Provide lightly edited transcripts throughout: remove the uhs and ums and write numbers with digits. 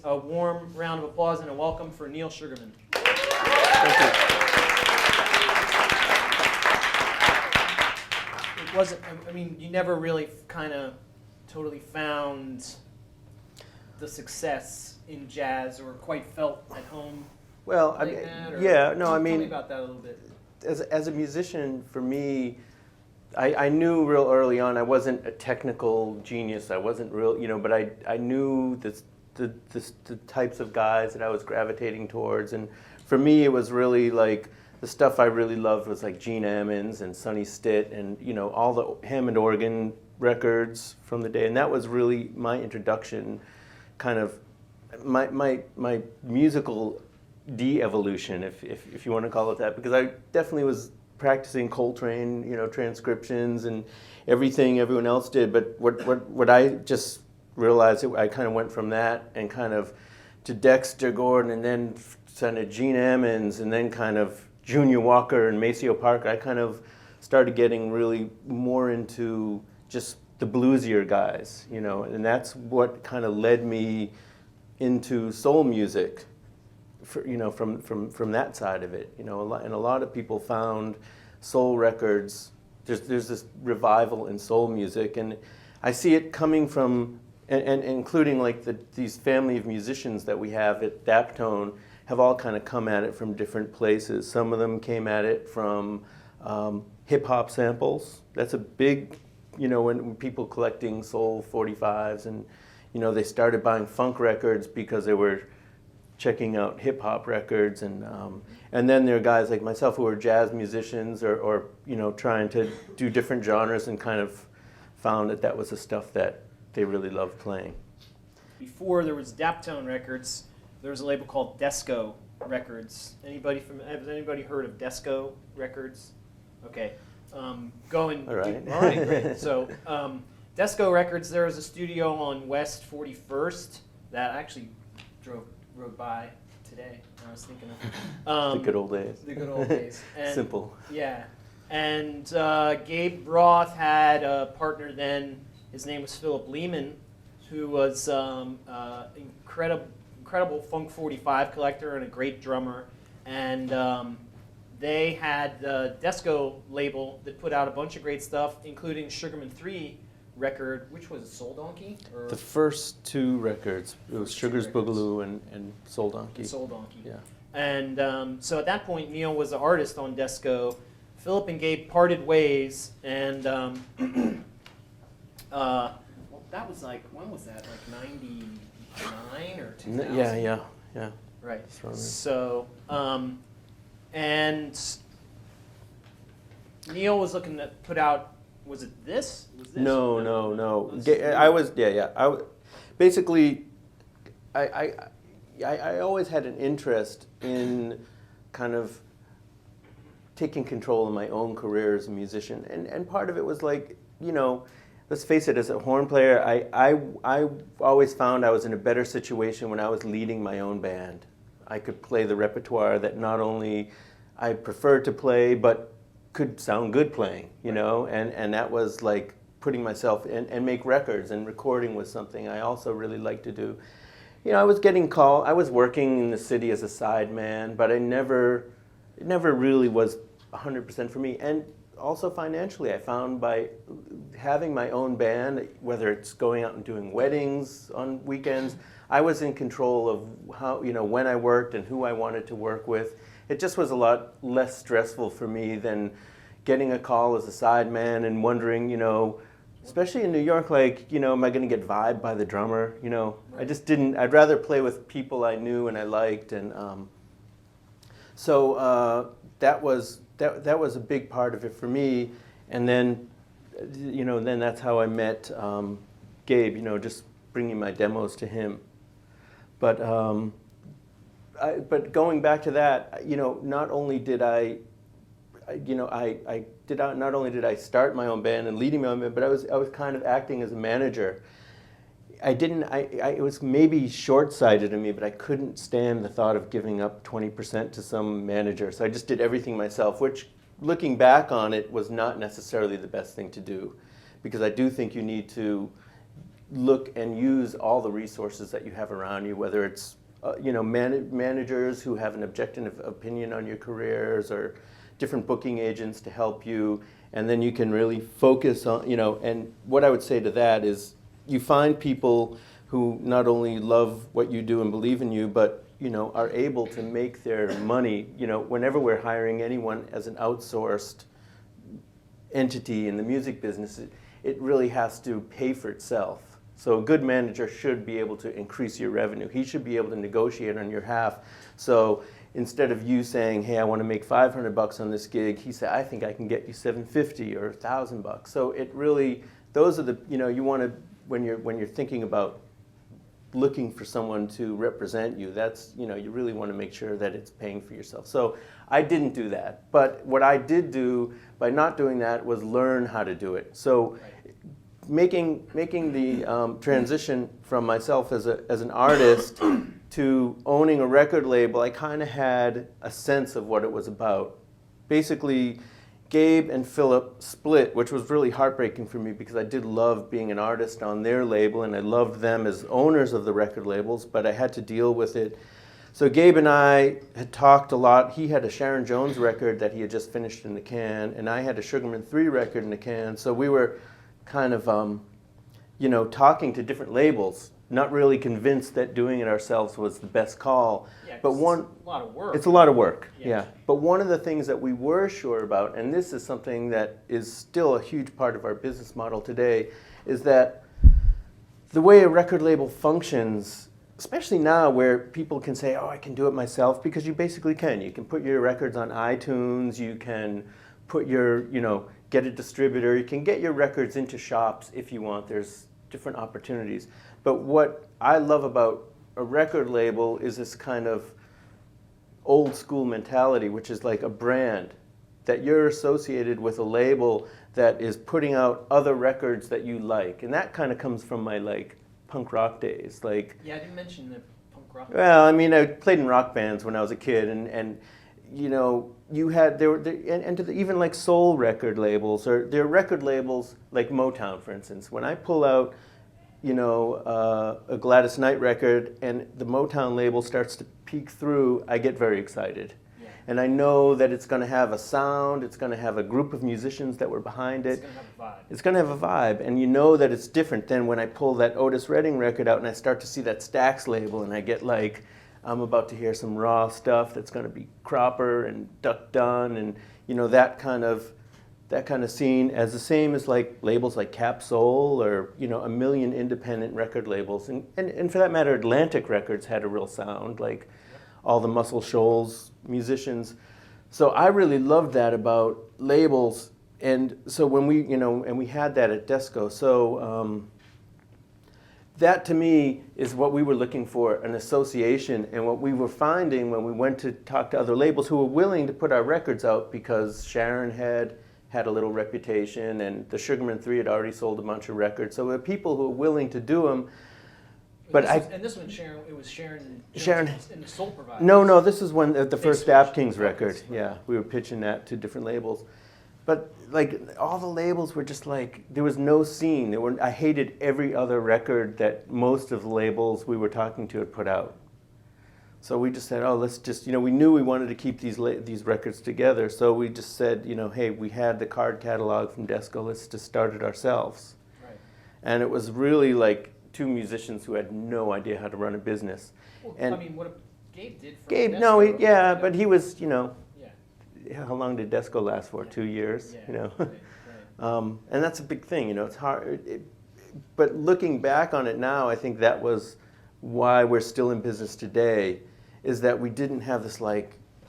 a warm round of applause and a welcome for Neal Sugarman. Thank you. It wasn't, I mean, you never really kind of totally found the success in jazz or quite felt at home. Well, like that, yeah, no, I mean, tell me about that a little bit. As a musician, for me, I knew real early on I wasn't a technical genius. I wasn't real, but I knew the types of guys that I was gravitating towards. And for me, it was really like the stuff I really loved was like Gene Ammons and Sonny Stitt and, all the Hammond organ records from the day. And that was really my introduction, kind of my musical de-evolution, if you want to call it that, because I definitely was practicing Coltrane, transcriptions and everything everyone else did. But what I just realized, I kind of went from that and kind of to Dexter Gordon and then kind of Gene Ammons and then kind of Junior Walker and Maceo Parker. I kind of started getting really more into just the bluesier guys, and that's what kind of led me into soul music. From that side of it, and a lot of people found soul records. There's this revival in soul music, and I see it coming from, and including like these family of musicians that we have at Daptone have all kind of come at it from different places. Some of them came at it from hip hop samples. That's a big, when people collecting soul 45s, and they started buying funk records because they were checking out hip-hop records, and then there are guys like myself who are jazz musicians or trying to do different genres and kind of found that was the stuff that they really loved playing. Before there was Daptone Records, there was a label called Desco Records. Has anybody heard of Desco Records? Okay. All right. All right, great. So Desco Records, there was a studio on West 41st that I actually rode by today. I was thinking of the good old days. The good old days. And, simple. Yeah. And Gabe Roth had a partner then. His name was Philip Lehman, who was incredible Funk 45 collector and a great drummer. And they had the Desco label that put out a bunch of great stuff, including Sugarman Three record, which was Soul Donkey? Or? The first two records, it was Sugar's Boogaloo and Soul Donkey. Soul Donkey. Yeah. And so at that point, Neal was the artist on Desco. Philip and Gabe parted ways, and well, that was like, when was that? Like 99 or 2000? Yeah. Right. So, and Neal was looking to put out. Was it this? No. I was basically, I always had an interest in kind of taking control of my own career as a musician, and part of it was like, let's face it, as a horn player, I always found I was in a better situation when I was leading my own band. I could play the repertoire that not only I preferred to play, but could sound good playing, and that was like putting myself in and make records, and recording was something I also really liked to do. I was getting called, I was working in the city as a sideman, but it never really was 100% for me. And also financially, I found by having my own band, whether it's going out and doing weddings on weekends, I was in control of how, when I worked and who I wanted to work with. It just was a lot less stressful for me than getting a call as a sideman and wondering, especially in New York, like, am I going to get vibed by the drummer? I just didn't. I'd rather play with people I knew and I liked, and so that was a big part of it for me. And then, then that's how I met Gabe. Just bringing my demos to him, but. But going back to that, not only did I start my own band and leading my own band, but I was kind of acting as a manager. It was maybe short-sighted of me, but I couldn't stand the thought of giving up 20% to some manager. So I just did everything myself, which, looking back on it, was not necessarily the best thing to do, because I do think you need to look and use all the resources that you have around you, whether it's managers who have an objective opinion on your careers, or different booking agents to help you, and then you can really focus on, and what I would say to that is you find people who not only love what you do and believe in you, but are able to make their money. Whenever we're hiring anyone as an outsourced entity in the music business, it really has to pay for itself. So a good manager should be able to increase your revenue. He should be able to negotiate on your behalf. So instead of you saying, hey, I want to make $500 on this gig, he said, I think I can get you $750 or $1,000. So it really, those are the, you want to, when you're thinking about looking for someone to represent you, that's, you really want to make sure that it's paying for yourself. So I didn't do that. But what I did do by not doing that was learn how to do it. So making the transition from myself as an artist to owning a record label, I kind of had a sense of what it was about. Basically, Gabe and Philip split, which was really heartbreaking for me because I did love being an artist on their label and I loved them as owners of the record labels, but I had to deal with it. So Gabe and I had talked a lot. He had a Sharon Jones record that he had just finished in the can, and I had a Sugarman Three record in the can. So we were kind of, talking to different labels, not really convinced that doing it ourselves was the best call. Yeah, but it's a lot of work. It's a lot of work, yeah. yeah. But one of the things that we were sure about, and this is something that is still a huge part of our business model today, is that the way a record label functions, especially now where people can say, oh, I can do it myself, because you basically can. You can put your records on iTunes, you can put your, get a distributor, you can get your records into shops if you want. There's different opportunities. But what I love about a record label is this kind of old school mentality, which is like a brand, that you're associated with a label that is putting out other records that you like. And that kind of comes from my punk rock days. Yeah, I didn't mention the punk rock. Well, I mean, I played in rock bands when I was a kid, and you had, even soul record labels, or there are record labels like Motown, for instance. When I pull out, a Gladys Knight record and the Motown label starts to peek through, I get very excited. Yeah. And I know that it's going to have a sound, it's going to have a group of musicians that were behind it. It's going to have a vibe. It's going to have a vibe, and you know that it's different than when I pull that Otis Redding record out and I start to see that Stax label and I get I'm about to hear some raw stuff that's going to be Cropper and Duck Dunn and that kind of scene, as the same as labels like Cap Soul or a million independent record labels, and for that matter Atlantic Records had a real sound, all the Muscle Shoals musicians. So I really loved that about labels, and so when we and we had that at Desco. So that to me is what we were looking for, an association, and what we were finding when we went to talk to other labels who were willing to put our records out, because Sharon had a little reputation and the Sugarman Three had already sold a bunch of records. So there were people who were willing to do them. But this one, Sharon, it was Sharon and the Soul Providers. No, this is when the first Dap-Kings record. Yeah, we were pitching that to different labels. But all the labels were just there was no scene. I hated every other record that most of the labels we were talking to had put out. So we just said, oh, let's just, we knew we wanted to keep these records together. So we just said, hey, we had the card catalog from Desco, let's just start it ourselves. Right. And it was really two musicians who had no idea how to run a business. Well, and what Gabe did for Gabe, Desco, but he was, how long did Desco last for? 2 years, Right. And that's a big thing, it's hard. But looking back on it now, I think that was why we're still in business today, is that we didn't have this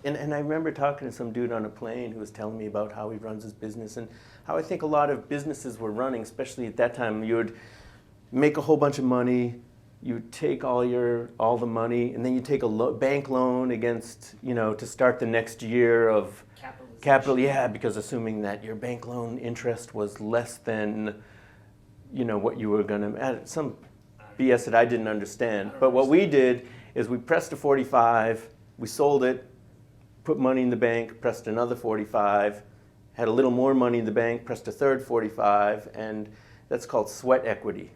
and I remember talking to some dude on a plane who was telling me about how he runs his business and how I think a lot of businesses were running, especially at that time. You would make a whole bunch of money, you take all the money, and then you take a bank loan against, to start the next year of capital, because assuming that your bank loan interest was less than, what you were going to, some BS that I didn't understand. But what we did is we pressed a 45, we sold it, put money in the bank, pressed another 45, had a little more money in the bank, pressed a third 45, and that's called sweat equity.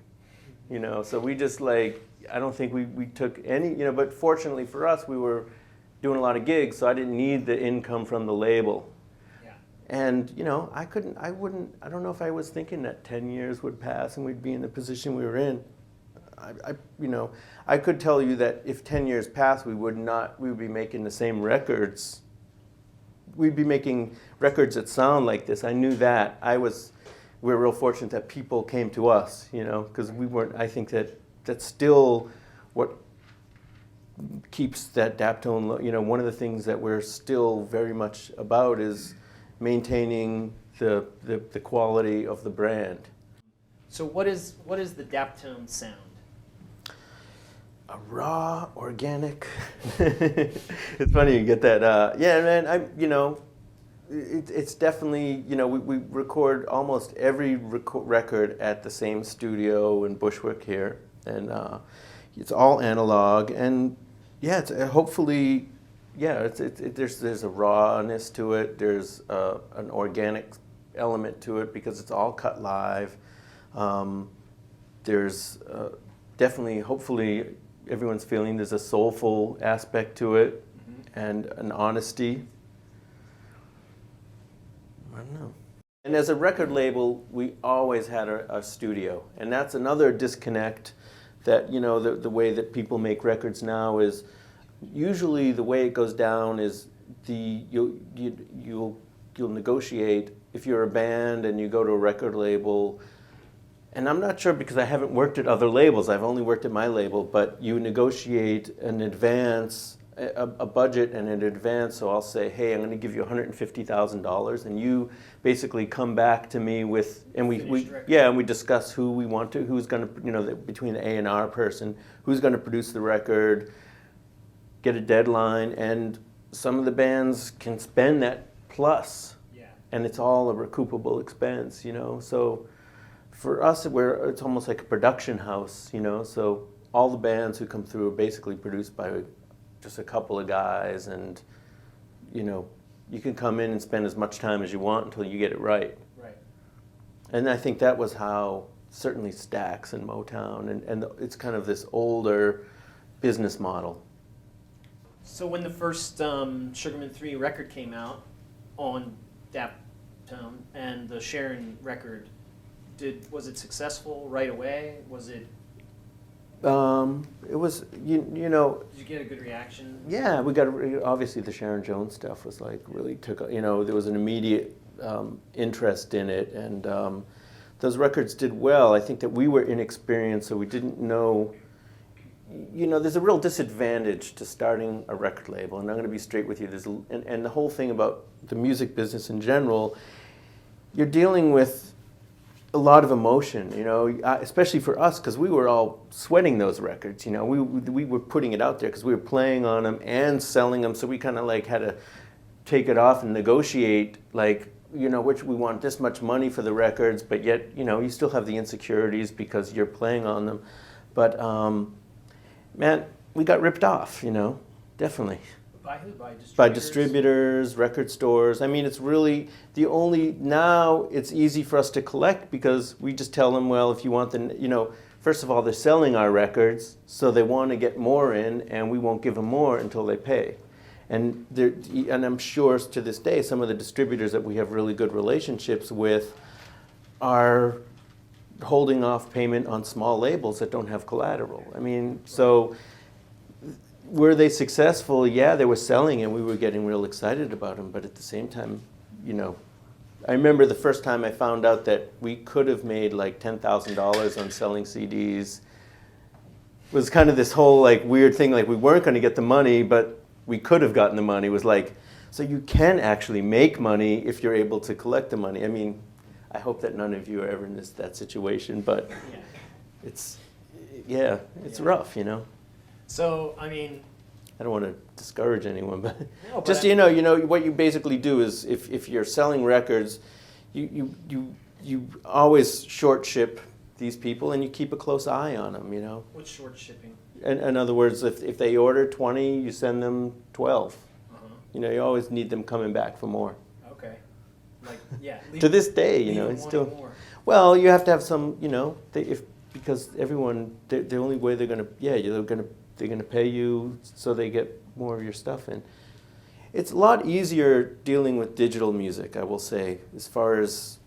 you know. So we just like, I don't think we took any, you know, but fortunately for us, we were doing a lot of gigs, so I didn't need the income from the label. Yeah. And, you know, I don't know if I was thinking that 10 years would pass and we'd be in the position we were in. You know, I could tell you that if 10 years passed, we would be making the same records. We'd be making records that sound like this. I knew that. We were real fortunate that people came to us, you know, because we weren't, I think that's still what keeps that Daptone, you know, one of the things that we're still very much about is maintaining the quality of the brand. So what is the Daptone sound? A raw, organic. It's funny you get that. Yeah, man. You know, it's definitely, you know, we record almost every record at the same studio in Bushwick here, and it's all analog. And yeah, it's hopefully, yeah, there's a rawness to it. There's an organic element to it because it's all cut live. There's definitely, hopefully, everyone's feeling there's a soulful aspect to it, and an honesty. I don't know. And as a record label, we always had a studio, and that's another disconnect. That, you know, the way that people make records now is usually the way it goes down is you'll negotiate if you're a band and you go to a record label. And I'm not sure because I haven't worked at other labels. I've only worked at my label, but you negotiate an advance, a budget and an advance. So I'll say, hey, I'm going to give you $150,000, and you basically come back to me with, and we discuss who we want to, who's going to, you know, between the A&R person, who's going to produce the record, get a deadline, and some of the bands can spend that plus, and it's all a recoupable expense, you know. So for us, it's almost like a production house, you know. So all the bands who come through are basically produced by just a couple of guys, and, you know, you can come in and spend as much time as you want until you get it right. Right. And I think that was how certainly Stax and Motown, and it's kind of this older business model. So when the first Sugarman 3 record came out on Daptone and the Sharon record, was it successful right away? Was it? It was, you know. Did you get a good reaction? Yeah, we got, obviously the Sharon Jones stuff was like really took, you know, there was an immediate interest in it, and those records did well. I think that we were inexperienced, so we didn't know, you know, there's a real disadvantage to starting a record label, and I'm going to be straight with you. And the whole thing about the music business in general, you're dealing with a lot of emotion, you know, especially for us, because we were all sweating those records, you know. We were putting it out there because we were playing on them and selling them, so we kind of like had to take it off and negotiate, like, you know, which we want this much money for the records, but yet, you know, you still have the insecurities because you're playing on them. But, man, we got ripped off, you know, definitely. By who? By distributors? By distributors, record stores. I mean, it's really now it's easy for us to collect because we just tell them, well, if you want the, you know, first of all, they're selling our records, so they want to get more in, and we won't give them more until they pay. And I'm sure to this day, some of the distributors that we have really good relationships with are holding off payment on small labels that don't have collateral. I mean, so were they successful? Yeah, they were selling, and we were getting real excited about them. But at the same time, you know, I remember the first time I found out that we could have made like $10,000 on selling CDs. It was kind of this whole like weird thing, like we weren't going to get the money, but we could have gotten the money. It was like, so you can actually make money if you're able to collect the money. I mean, I hope that none of you are ever in that situation, but it's rough, you know. So, I mean, I don't want to discourage anyone, but no, just, you know, what you basically do is if you're selling records, you always short ship these people, and you keep a close eye on them, you know. What's short shipping? In other words, if they order 20, you send them 12. You know, you always need them coming back for more. Okay. Like, yeah. To this day, you know, it's still. Well, you have to have some, you know, because everyone, the only way they're gonna pay you so they get more of your stuff in. It's a lot easier dealing with digital music, I will say, as far as,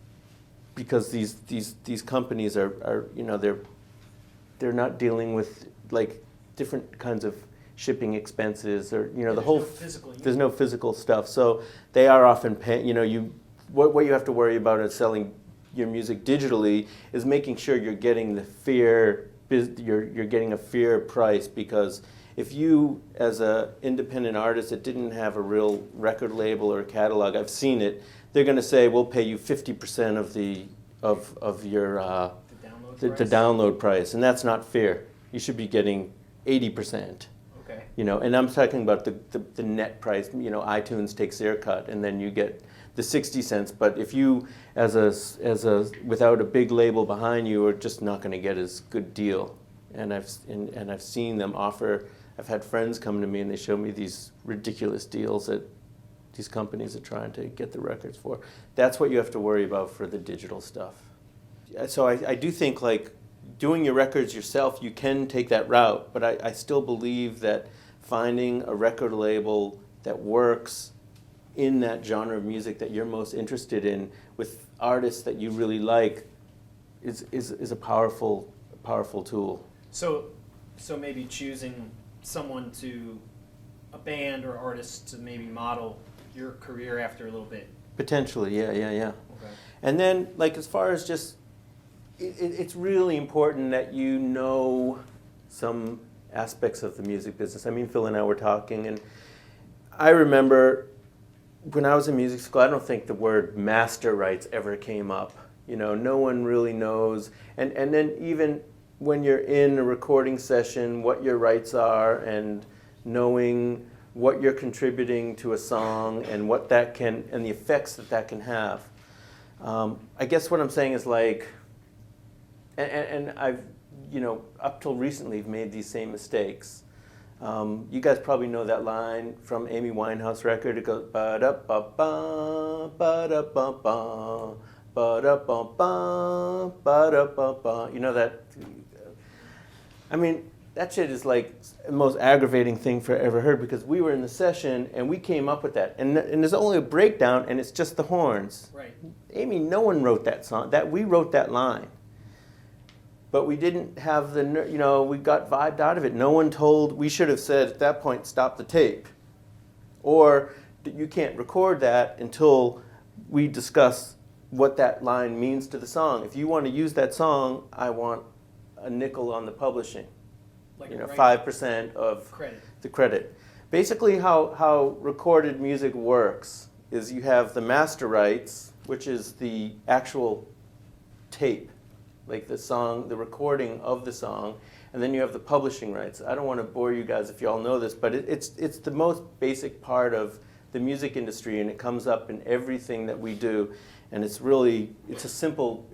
because these companies are they're not dealing with like different kinds of shipping expenses, or there's no physical stuff, so they are often paying. What you have to worry about is selling your music digitally is making sure you're getting you're getting a fair price, because if you, as an independent artist that didn't have a real record label or a catalog, I've seen it, they're going to say, we'll pay you 50% of your the download price, and that's not fair. You should be getting 80%. Okay. And I'm talking about the net price. iTunes takes their cut, and then you get the 60 cents. But if you, as a without a big label behind you, are just not going to get as good deal. And I've seen them offer. I've had friends come to me and they show me these ridiculous deals that these companies are trying to get the records for. That's what you have to worry about for the digital stuff. So I do think, like, doing your records yourself, you can take that route, but I still believe that finding a record label that works in that genre of music that you're most interested in, with artists that you really like, is a powerful tool. So maybe choosing someone a band or artist to maybe model your career after a little bit. Potentially, yeah. Okay. And then, like, as far as just, it's really important that you know some aspects of the music business. I mean, Phil and I were talking, and I remember when I was in music school, I don't think the word master rights ever came up. No one really knows. And then even when you're in a recording session, what your rights are, and knowing what you're contributing to a song and what that can, and the effects that can have. I guess what I'm saying is, like, and I've, up till recently, have made these same mistakes. You guys probably know that line from Amy Winehouse record. It goes ba-da-ba-ba, ba-da-ba-ba, ba-da-ba-ba, ba-da-ba-ba. You know that? I mean, that shit is like the most aggravating thing for ever heard, because we were in the session and we came up with that. And there's only a breakdown and it's just the horns. Right. Amy, no one wrote that song. We wrote that line. But we didn't have we got vibed out of it. No one we should have said at that point, stop the tape. Or you can't record that until we discuss what that line means to the song. If you want to use that song, I want a nickel on the publishing. Like 5% of the credit. Basically how recorded music works is you have the master rights, which is the actual tape, like the song, the recording of the song, and then you have the publishing rights. I don't want to bore you guys if you all know this, but it's the most basic part of the music industry, and it comes up in everything that we do, and it's a simple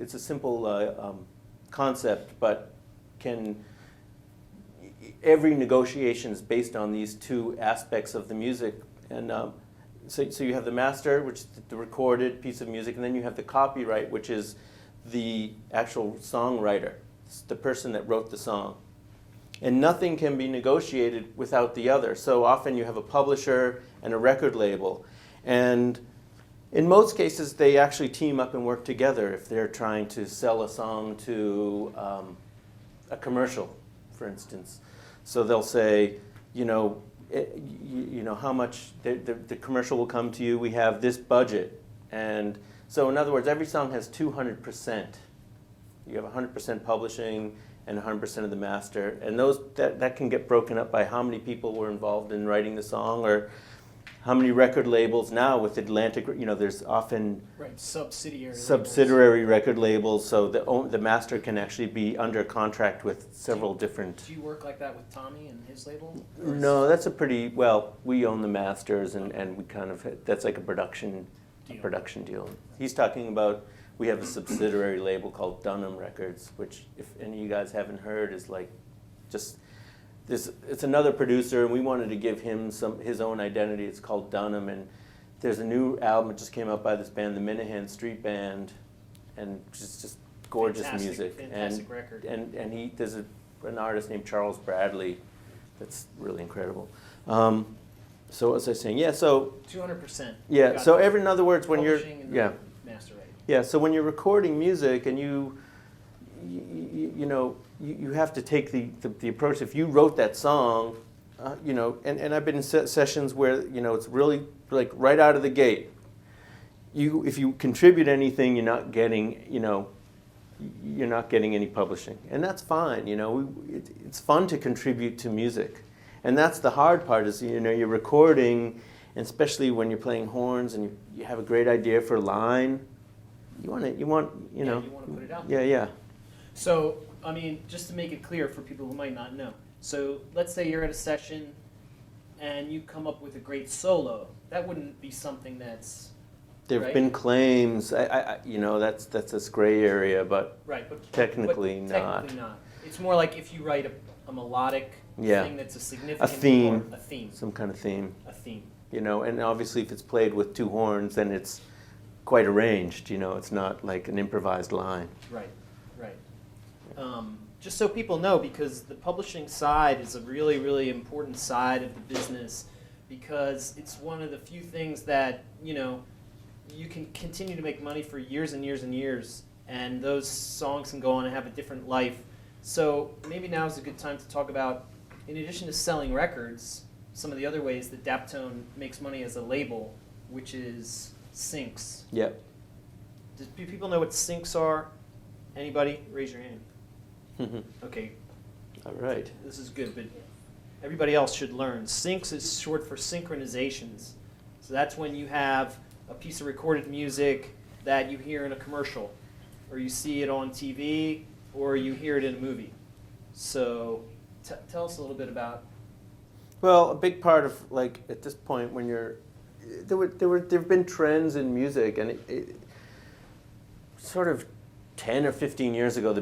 concept, but every negotiation is based on these two aspects of the music, and so you have the master, which is the recorded piece of music, and then you have the copyright, which is the actual songwriter. It's the person that wrote the song. And nothing can be negotiated without the other. So often you have a publisher and a record label. And in most cases, they actually team up and work together if they're trying to sell a song to a commercial, for instance. So they'll say, how much the commercial will come to you. We have this budget. And so in other words, every song has 200%. You have 100% publishing and 100% of the master. And that can get broken up by how many people were involved in writing the song, or how many record labels. Now with Atlantic, there's often subsidiary record labels, so the master can actually be under contract with several different. Do you work like that with Tommy and his label? No, that's we own the masters, and we kind of, that's like a production deal. He's talking about, we have a subsidiary label called Daptone Records, which, if any of you guys haven't heard, is like just this. It's another producer, and we wanted to give him his own identity. It's called Daptone, and there's a new album that just came out by this band, the Minahan Street Band, and just gorgeous Fantastic, music. fantastic record. And there's an artist named Charles Bradley that's really incredible. So what was I saying? Yeah, so 200%. yeah, so in other words, when you're publishing and yeah. master writing. Yeah, so when you're recording music and you have to take the approach. If you wrote that song, and I've been in sessions where it's really like right out of the gate. If you contribute anything, you're not getting any publishing, and that's fine. It's fun to contribute to music, and that's the hard part. Is you're recording, and especially when you're playing horns and you have a great idea for a line. You want to put it out Yeah, there. yeah. So, I mean, just to make it clear for people who might not know. So, let's say you're at a session and you come up with a great solo. That wouldn't be something that's There have right? been claims. That's this gray area, but right, but technically but not. Technically not. It's more like if you write a melodic thing that's a significant theme. part, a theme. Some kind of theme. A theme. And obviously if it's played with two horns, then it's quite arranged. It's not like an improvised line. Right. Just so people know, because the publishing side is a really, really important side of the business, because it's one of the few things that, you can continue to make money for years and years and years, and those songs can go on and have a different life. So maybe now is a good time to talk about, in addition to selling records, some of the other ways that Daptone makes money as a label, which is syncs. Yep. Do people know what syncs are? Anybody? Raise your hand. Okay, All right. this is good, but everybody else should learn. Syncs is short for synchronizations. So that's when you have a piece of recorded music that you hear in a commercial, or you see it on TV, or you hear it in a movie. So tell us a little bit about. Well, a big part of at this point when there've been trends in music, and it sort of 10 or 15 years ago, the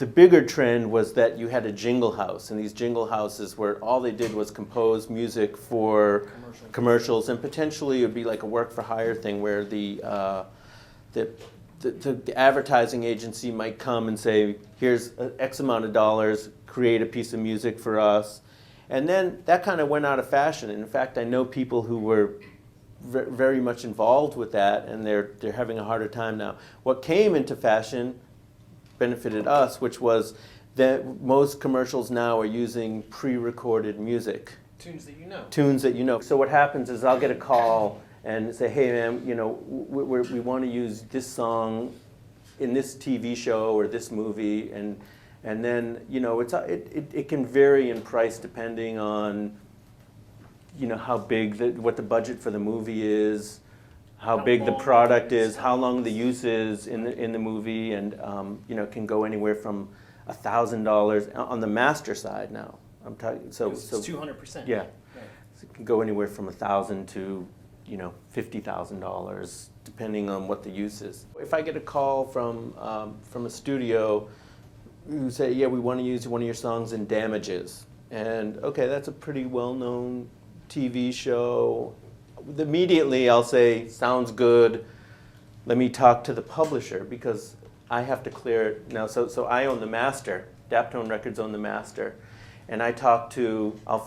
bigger trend was that you had a jingle house, and these jingle houses where all they did was compose music for commercials, and potentially it would be like a work for hire thing where the advertising agency might come and say, here's X amount of dollars, create a piece of music for us. And then that kind of went out of fashion. And in fact, I know people who were very much involved with that, and they're having a harder time now. What came into fashion benefited us, which was that most commercials now are using pre-recorded music. Tunes that you know. Tunes that you know. So what happens is I'll get a call and say, hey man, we want to use this song in this TV show or this movie, and then it can vary in price depending on how big what the budget for the movie is, how big the product is, how long the use is in the movie, and can go anywhere from $1,000 on the master side now. I'm talking so it's 200%. yeah, Right. so it can go anywhere from $1,000 to $50,000 depending on what the use is. If I get a call from a studio who say, yeah, we want to use one of your songs in Damages, and okay, that's a pretty well-known TV show. Immediately I'll say, sounds good. Let me talk to the publisher because I have to clear it now. So I own the master. Daptone Records own the master. And I talk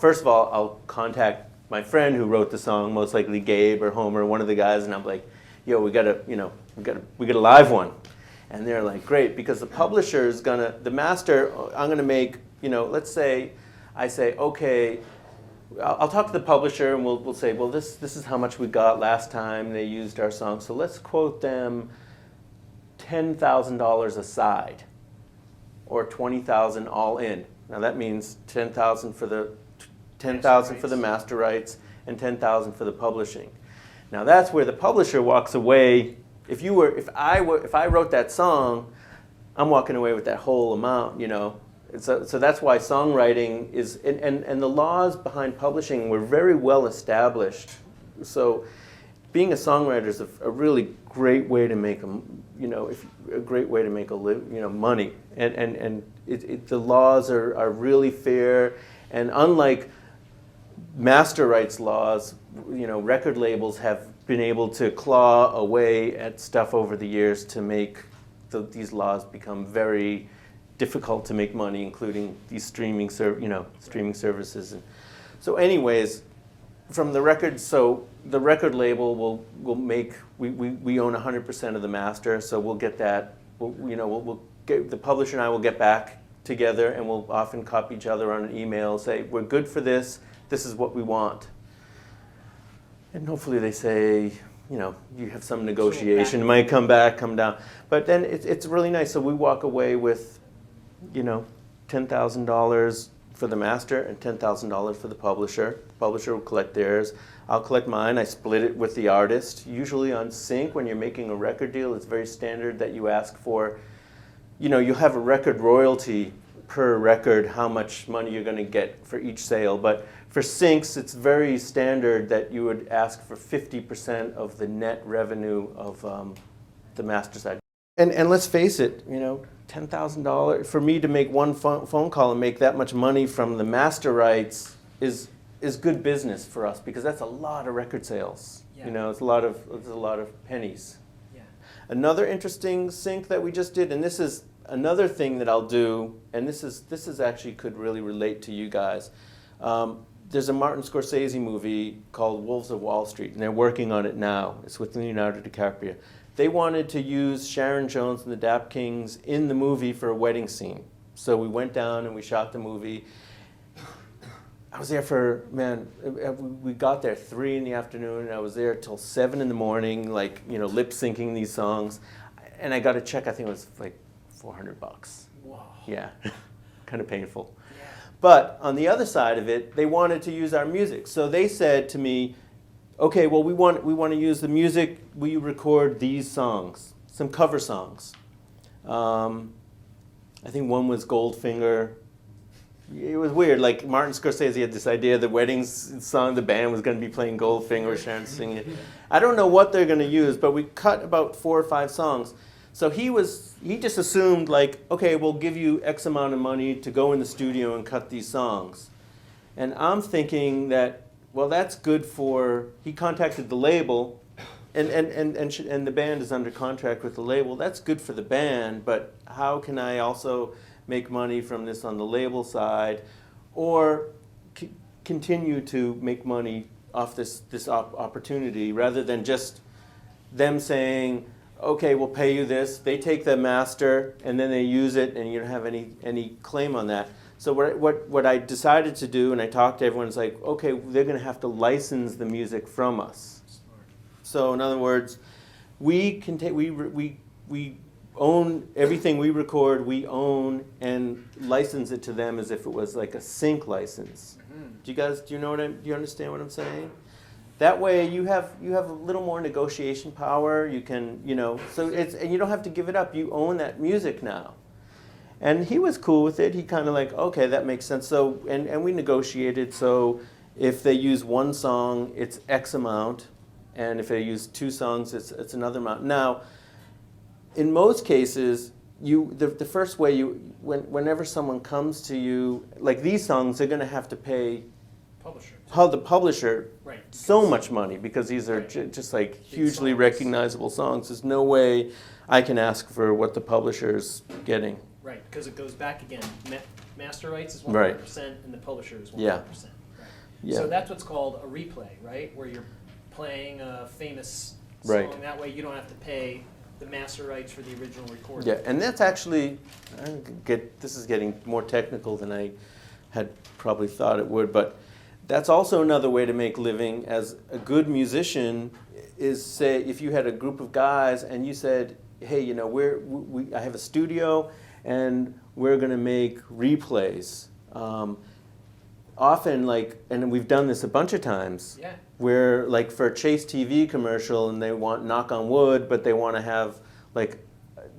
first of all, I'll contact my friend who wrote the song, most likely Gabe or Homer, one of the guys, and I'm like, yo, we got a live one. And they're like, great, because the publisher is the master, I'm gonna make, let's say, I say, okay, I'll talk to the publisher and we'll say, well, this is how much we got last time they used our song. So let's quote them $10,000 aside, or $20,000 all in. Now that means $10,000 for the master rights and $10,000 for the publishing. Now that's where the publisher walks away. If I wrote that song, I'm walking away with that whole amount, So that's why songwriting is, and the laws behind publishing were very well established. So being a songwriter is a really great way to make money. And the laws are really fair. And unlike master rights laws, record labels have been able to claw away at stuff over the years to make these laws become very difficult to make money, including these streaming services. And so anyways, from the record, so the record label will make, we own 100% of the master, so we'll get that, we'll get, the publisher and I will get back together, and we'll often copy each other on an email, say, we're good for this is what we want. And hopefully they say, you have some negotiation, it might come back, come down. But then it's really nice, so we walk away with, $10,000 for the master and $10,000 for the publisher. The publisher will collect theirs. I'll collect mine. I split it with the artist. Usually on sync, when you're making a record deal, it's very standard that you ask for, you have a record royalty per record, how much money you're going to get for each sale. But for syncs, it's very standard that you would ask for 50% of the net revenue of the master side. And let's face it, $10,000 for me to make one phone call and make that much money from the master rights is good business for us, because that's a lot of record sales. Yeah. It's a lot of pennies. Yeah. Another interesting sync that we just did, and this is another thing that I'll do, and this is actually could really relate to you guys. There's a Martin Scorsese movie called Wolves of Wall Street, and they're working on it now. It's with Leonardo DiCaprio. They wanted to use Sharon Jones and the Dap-Kings in the movie for a wedding scene. So we went down and we shot the movie. I was there we got there 3 in the afternoon, and I was there till 7 in the morning, lip syncing these songs. And I got a check, I think it was like $400. Wow. Yeah, kind of painful. Yeah. But on the other side of it, they wanted to use our music. So they said to me, okay, well, we want to use the music. Will you record these songs, some cover songs? I think one was Goldfinger. It was weird. Like Martin Scorsese had this idea the wedding song, the band was going to be playing Goldfinger, Sharon singing it. I don't know what they're going to use, but we cut about 4 or 5 songs. So he just assumed okay, we'll give you X amount of money to go in the studio and cut these songs. And I'm thinking that, well, that's good for, he contacted the label, and the band is under contract with the label. That's good for the band, but how can I also make money from this on the label side, or continue to make money off this opportunity, rather than just them saying, okay, we'll pay you this. They take the master, and then they use it, and you don't have any claim on that. So what I decided to do, and I talked to everyone, is like, okay, they're going to have to license the music from us. Smart. So in other words, we own everything we record. We own and license it to them as if it was like a sync license. Mm-hmm. Do you understand what I'm saying? That way you have a little more negotiation power. You can, and you don't have to give it up. You own that music now. And he was cool with it. He kind of okay, that makes sense. So, and we negotiated. So if they use one song, it's X amount. And if they use 2 songs, it's another amount. Now, in most cases, the first way whenever someone comes to you, like these songs, they're going to have to pay the publisher right, so much money, because these are just hugely recognizable songs. There's no way I can ask for what the publisher's getting. Right, because it goes back again. Master rights is 100%, right, and the publisher is 100%. Yeah. Right. Yeah. So that's what's called a replay, right? Where you're playing a famous song. Right. That way you don't have to pay the master rights for the original recording. Yeah, and that's actually, this is getting more technical than I had probably thought it would, but that's also another way to make living as a good musician is, say, if you had a group of guys and you said, hey, I have a studio, and we're going to make replays. Often, and we've done this a bunch of times, yeah, where, for a Chase TV commercial, and they want knock on wood, but they want to have,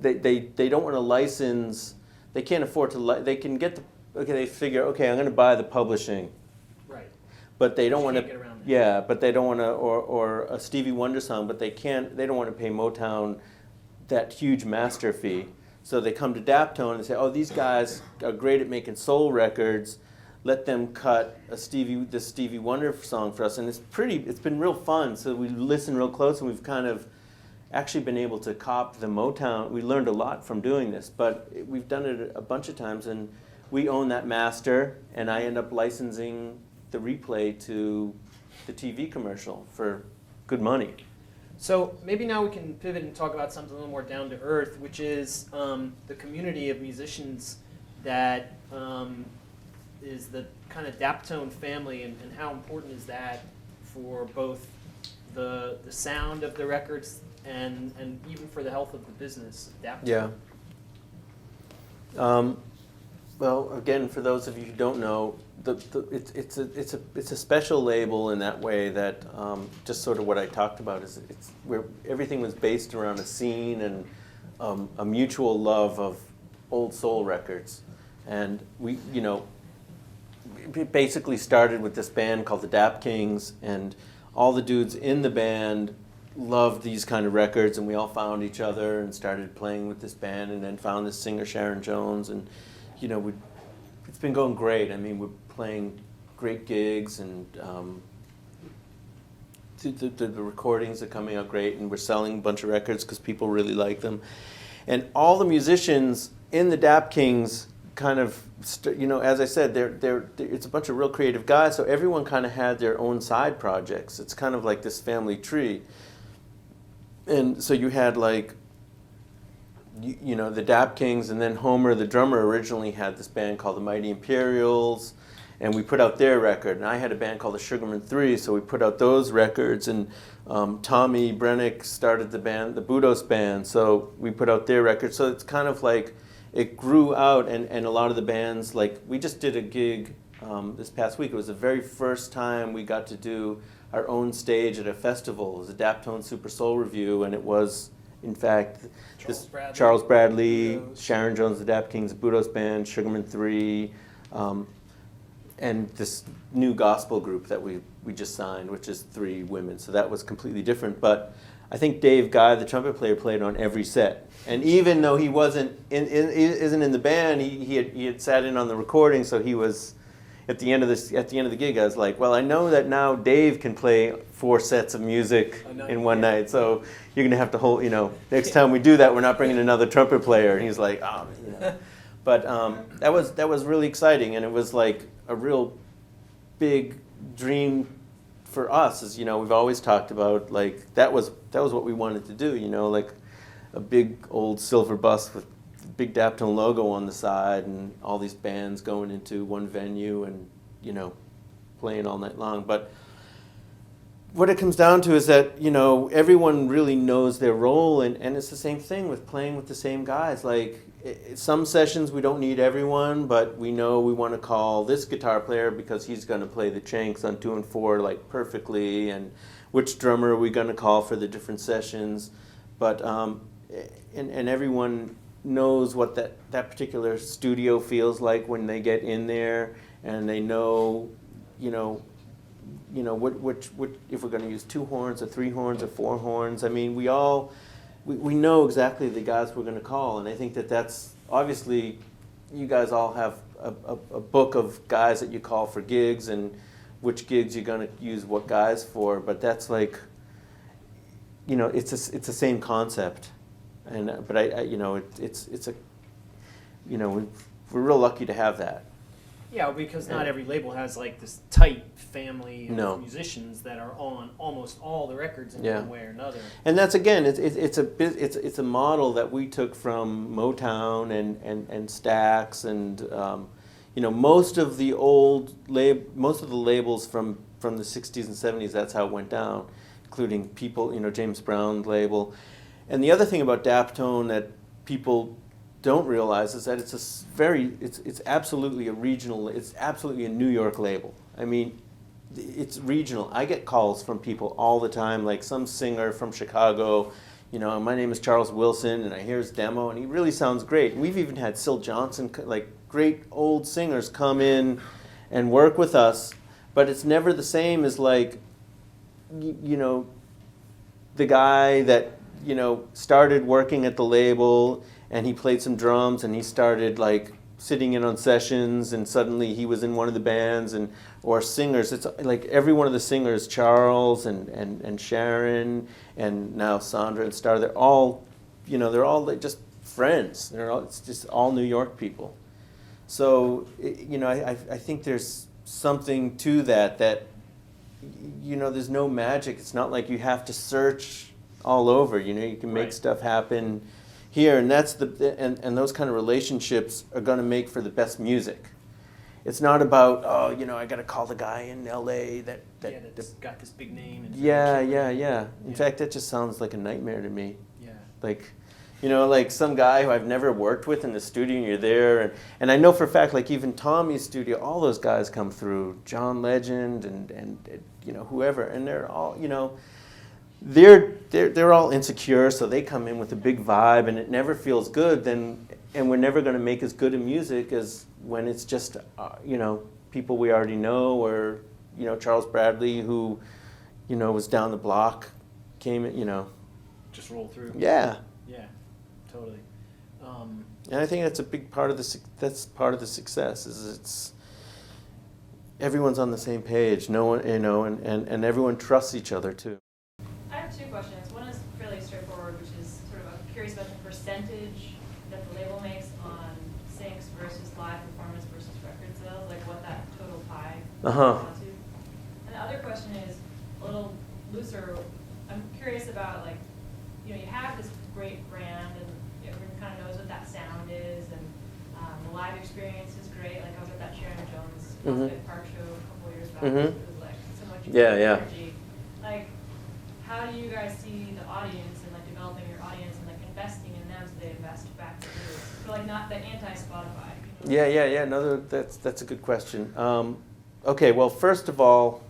they don't want to license, they can't afford to, they can get they figure, okay, I'm going to buy the publishing. Right. But they don't want to, get around that. Yeah, but they don't want to, or a Stevie Wonder song, but they don't want to pay Motown that huge master fee. So they come to Daptone and say, oh, these guys are great at making soul records. Let them cut the Stevie Wonder song for us. And it's been real fun. So we listen real close, and we've kind of actually been able to cop the Motown. We learned a lot from doing this, but we've done it a bunch of times, and we own that master, and I end up licensing the replay to the TV commercial for good money. So maybe now we can pivot and talk about something a little more down to earth, which is the community of musicians that is the kind of Daptone family, and how important is that for both the sound of the records and even for the health of the business of Daptone? Yeah. Well, again, for those of you who don't know, it's a special label in that way that just sort of what I talked about is it's where everything was based around a scene and a mutual love of old soul records, and we basically started with this band called the Dap-Kings, and all the dudes in the band loved these kind of records, and we all found each other and started playing with this band, and then found this singer Sharon Jones, and it's been going great. I mean, we're playing great gigs, and the recordings are coming out great, and we're selling a bunch of records because people really like them. And all the musicians in the Dap-Kings kind of, as I said, it's a bunch of real creative guys, so everyone kind of had their own side projects. It's kind of like this family tree. And so you had like, the Dap-Kings, and then Homer, the drummer, originally had this band called the Mighty Imperials, and we put out their record. And I had a band called the Sugarman Three, so we put out those records. And Tommy Brennick started the band, the Budos band, so we put out their record. So it's kind of like it grew out, and a lot of the bands, like we just did a gig this past week. It was the very first time we got to do our own stage at a festival. It was a Daptone Super Soul Review, and it was, in fact, Charles Bradley, Budos. Sharon Jones The Dap-Kings, Budos band, Sugarman Three, and this new gospel group that we just signed, which is 3 women. So that was completely different. But I think Dave Guy, the trumpet player, played on every set. And even though he isn't in the band, he had sat in on the recording. So he was at the end of the gig. I was like, well, I know that now Dave can play 4 sets of music in one night. So you're gonna have to hold. Next time we do that, we're not bringing another trumpet player. And he's like, oh. But that was really exciting, and it was like a real big dream for us. As we've always talked about, like that was what we wanted to do. Like a big old silver bus with the big Daptone logo on the side, and all these bands going into one venue and playing all night long. But what it comes down to is that everyone really knows their role, and it's the same thing with playing with the same guys. Like some sessions we don't need everyone, but we know we want to call this guitar player because he's going to play the chanks on 2 and 4 like perfectly, and which drummer are we going to call for the different sessions. But and everyone knows what that particular studio feels like when they get in there, and they know which if we're going to use 2 horns or 3 horns or 4 horns. I mean, we know exactly the guys we're going to call, and I think that's obviously you guys all have a book of guys that you call for gigs and which gigs you're going to use what guys for. But that's like, it's the same concept, and but we're real lucky to have that. Yeah, because not every label has like this tight family of musicians that are on almost all the records in one way or another. And that's again, it's a model that we took from Motown and Stax, and most of the labels from the 60s and 70s. That's how it went down, including James Brown label. And the other thing about Daptone that people don't realize is that it's absolutely a regional. It's absolutely a New York label. I mean, it's regional. I get calls from people all the time, like some singer from Chicago. My name is Charles Wilson, and I hear his demo, and he really sounds great. And we've even had Syl Johnson, like great old singers, come in and work with us. But it's never the same as like, the guy that started working at the label, and he played some drums, and he started like sitting in on sessions, and suddenly he was in one of the bands, and or singers. It's like every one of the singers, Charles and Sharon, and now Sandra and Star. They're all, they're all like just friends. It's just all New York people. So I think there's something to that. There's no magic. It's not like you have to search all over. You can make stuff happen here, and that's and those kind of relationships are going to make for the best music. It's not about I got to call the guy in L.A. that's got this big name. And Yeah. In fact, that just sounds like a nightmare to me. Yeah. Like, like some guy who I've never worked with in the studio, and you're there, and I know for a fact, like even Tommy's studio, all those guys come through, John Legend and whoever, and they're all they're all insecure, so they come in with a big vibe, and it never feels good. And we're never going to make as good a music as when it's just people we already know, or Charles Bradley, who was down the block, came in, just roll through. Yeah. Yeah, totally. And I think that's a big part of the success is it's everyone's on the same page. No one, and everyone trusts each other too. I have two questions. One is fairly straightforward, which is sort of I'm curious about the percentage that the label makes on syncs versus live performance versus record sales, like what that total pie comes to. And the other question is a little looser. I'm curious about you have this great brand, and everyone kind of knows what that sound is, and the live experience is great. Like I was at that Sharon Jones Park show a couple years back. It was like so much energy. Like, how do you guys see the audience and developing your audience and investing in them so they invest back to you? So not the anti-Spotify. Yeah. No, that's a good question. Okay, well, first of all,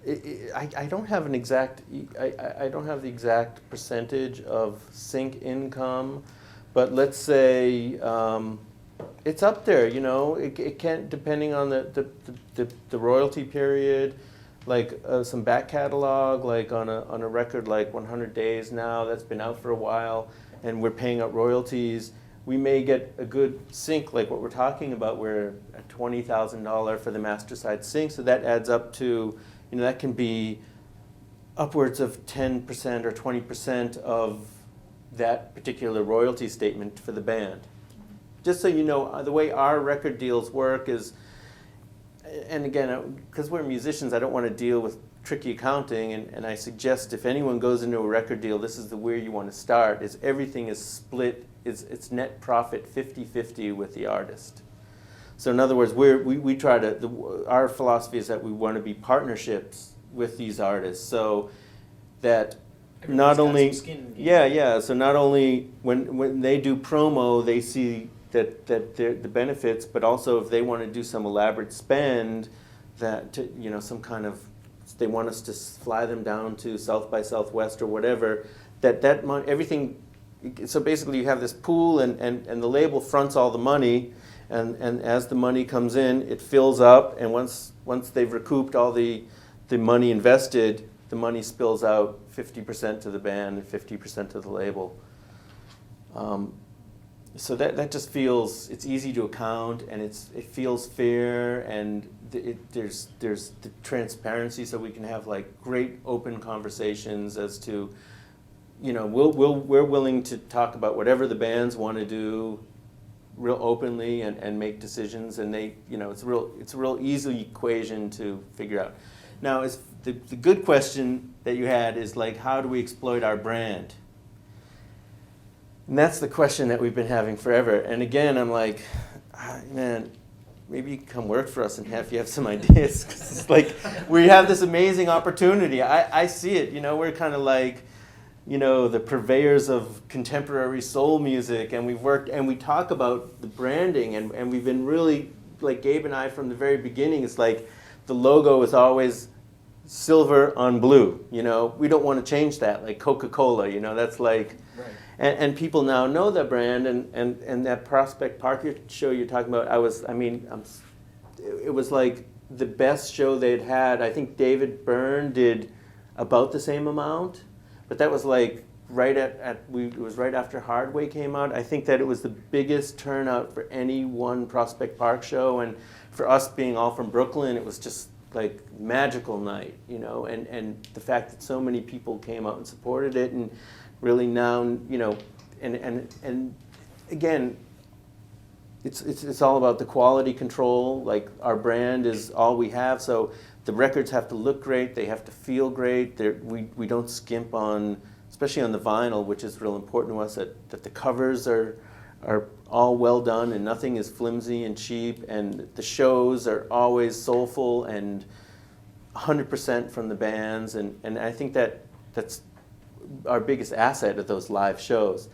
I don't have an exact. I don't have the exact percentage of sync income, but let's say it's up there. It can, depending on the royalty period. Like some back catalog, like on a record like 100 Days now, that's been out for a while, and we're paying out royalties. We may get a good sync, like what we're talking about, where a $20,000 for the master side sync, so that adds up to, that can be upwards of 10% or 20% of that particular royalty statement for the band. Just so you know, the way our record deals work is, and again, because we're musicians, I don't want to deal with tricky accounting, and I suggest if anyone goes into a record deal, this is where you want to start, is everything is split, it's net profit 50-50 with the artist. So in other words, we try to, our philosophy is that we want to be partnerships with these artists, so that Everybody's not got only, some skin in the yeah, so not only when they do promo, they see that the benefits, but also if they want to do some elaborate spend, that some kind of, they want us to fly them down to South by Southwest or whatever, that money, everything. So basically, you have this pool, and the label fronts all the money, and as the money comes in, it fills up, and once they've recouped all the money invested, the money spills out 50% to the band and 50% to the label. So that just feels, it's easy to account, and it feels fair, and there's the transparency, so we can have great open conversations as to, we're willing to talk about whatever the bands want to do, real openly, and make decisions, and it's a real easy equation to figure out. Now, the good question that you had is how do we exploit our brand? And that's the question that we've been having forever. And again, I'm like, man, maybe you can come work for us and if you have some ideas. 'Cause it's we have this amazing opportunity. I see it. We're kind of the purveyors of contemporary soul music, and we've worked, and we talk about the branding, and we've been really, Gabe and I from the very beginning, it's the logo is always silver on blue. We don't want to change that, like Coca-Cola. That's Right. And people now know that brand, and that Prospect Park show you're talking about. It was the best show they'd had. I think David Byrne did about the same amount, but that was it was right after Hardway came out. I think that it was the biggest turnout for any one Prospect Park show, and for us being all from Brooklyn, it was just like magical night, you know, and the fact that so many people came out and supported it, and really now, you know, and again, it's all about the quality control. Like, our brand is all we have, so the records have to look great, they have to feel great. We don't skimp on, especially on the vinyl, which is real important to us, that the covers are all well done and nothing is flimsy and cheap, and the shows are always soulful and 100% from the bands, and I think that's our biggest asset at those live shows.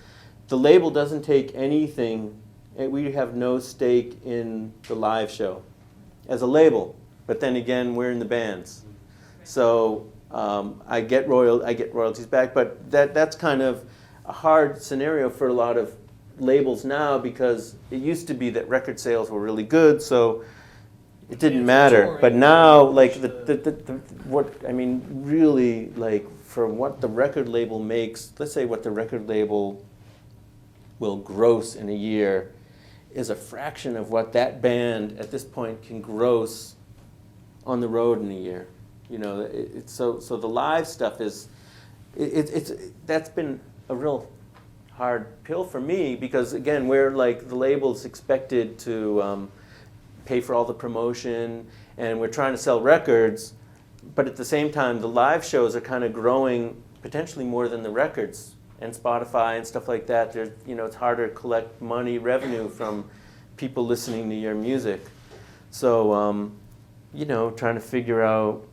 The label doesn't take anything, we have no stake in the live show as a label, but then again, we're in the bands. So I get royalties back, but that's kind of a hard scenario for a lot of labels now, because it used to be that record sales were really good, so it didn't matter. But now, like, really, like, for what the record label makes, let's say what the record label will gross in a year is a fraction of what that band at this point can gross on the road in a year. You know, so the live stuff is, that's been a real hard pill for me, because again, we're like, the label's expected to pay for all the promotion, and we're trying to sell records, but at the same time, the live shows are kind of growing potentially more than the records, and Spotify and stuff like that. There's, you know, it's harder to collect revenue from people listening to your music. So, you know, trying to figure out,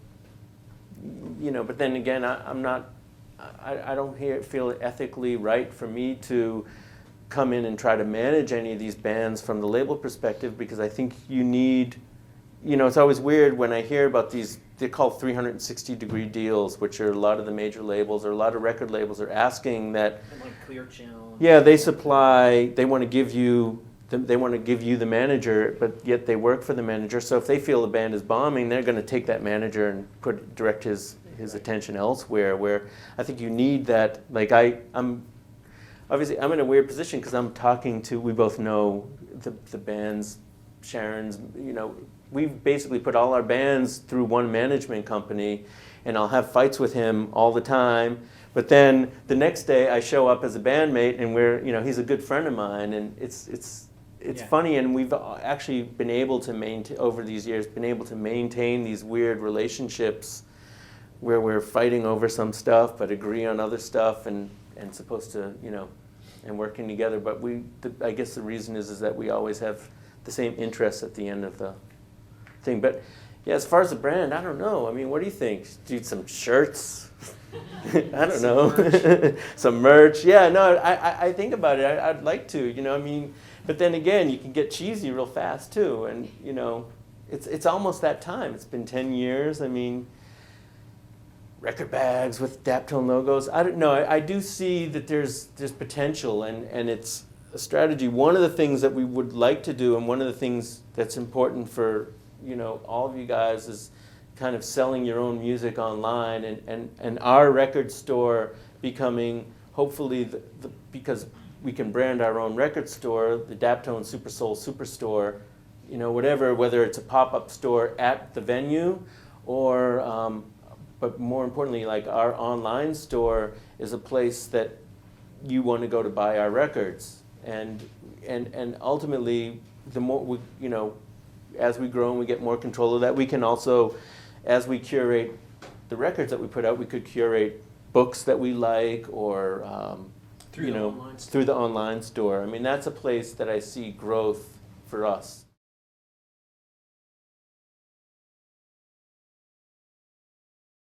you know, but then again, I don't feel it ethically right for me to come in and try to manage any of these bands from the label perspective, because I think you need, you know, it's always weird when I hear about these, they're called 360-degree deals, which are a lot of the major labels, or a lot of record labels are asking that, And like Clear Channel. yeah, they supply, they want to give you the manager, but yet they work for the manager. So if they feel the band is bombing, they're going to take that manager and direct his attention elsewhere. Where I think you need that. Like, I'm in a weird position, because I'm talking to, we both know the bands, Sharon's, you know, we've basically put all our bands through one management company, and I'll have fights with him all the time. But then the next day I show up as a bandmate, and he's a good friend of mine, and it's funny, and we've actually been able to maintain, over these years, maintain these weird relationships where we're fighting over some stuff but agree on other stuff, and supposed to, you know, and working together. But I guess the reason is that we always have the same interests at the end of the thing. But yeah, as far as the brand, I don't know. I mean, what do you think? Do some shirts? I don't know. Some merch. Yeah, no, I think about it. I'd like to, you know, I mean, but then again, you can get cheesy real fast too. And, you know, it's almost that time. It's been 10 years. I mean, record bags with Daptone logos. I don't know. I do see that there's potential, and it's a strategy. One of the things that we would like to do, and one of the things that's important for, you know, all of you guys, is kind of selling your own music online, and our record store becoming, hopefully, because we can brand our own record store, the Daptone Super Soul Superstore, you know, whatever, whether it's a pop-up store at the venue, or but more importantly, like, our online store is a place that you want to go to buy our records. And ultimately, the more we, you know, as we grow and we get more control of that, we can also, as we curate the records that we put out, we could curate books that we like, or through the online store. I mean, that's a place that I see growth for us.